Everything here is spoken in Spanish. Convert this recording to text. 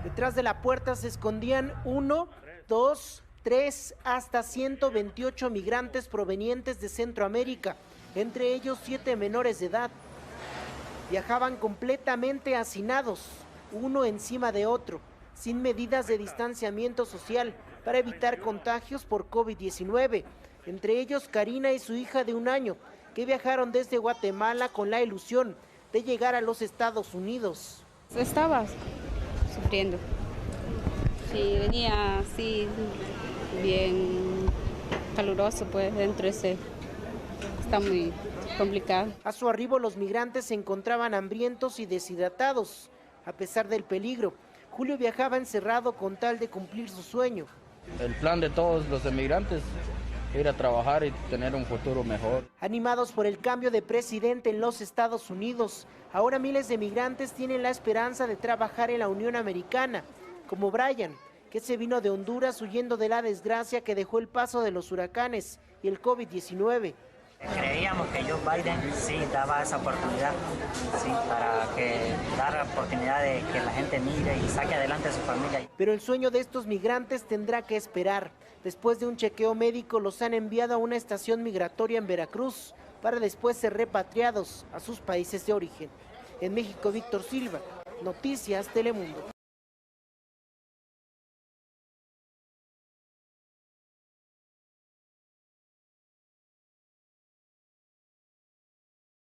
Detrás de la puerta se escondían 1, 2, 3, hasta 128 migrantes provenientes de Centroamérica, entre ellos 7 menores de edad. Viajaban completamente hacinados, uno encima de otro, sin medidas de distanciamiento social para evitar contagios por COVID-19. Entre ellos Karina y su hija de 1 año, que viajaron desde Guatemala con la ilusión de llegar a los Estados Unidos. Estaba sufriendo. Sí, venía así bien caluroso, pues dentro ese está muy complicado. A su arribo los migrantes se encontraban hambrientos y deshidratados. A pesar del peligro, Julio viajaba encerrado con tal de cumplir su sueño. El plan de todos los emigrantes, ir a trabajar y tener un futuro mejor. Animados por el cambio de presidente en los Estados Unidos, ahora miles de migrantes tienen la esperanza de trabajar en la Unión Americana, como Brian, que se vino de Honduras huyendo de la desgracia que dejó el paso de los huracanes y el COVID-19. Creíamos que Joe Biden sí daba esa oportunidad, sí, para dar la oportunidad de que la gente mire y saque adelante a su familia. Pero el sueño de estos migrantes tendrá que esperar. Después de un chequeo médico los han enviado a una estación migratoria en Veracruz para después ser repatriados a sus países de origen. En México, Víctor Silva, Noticias Telemundo.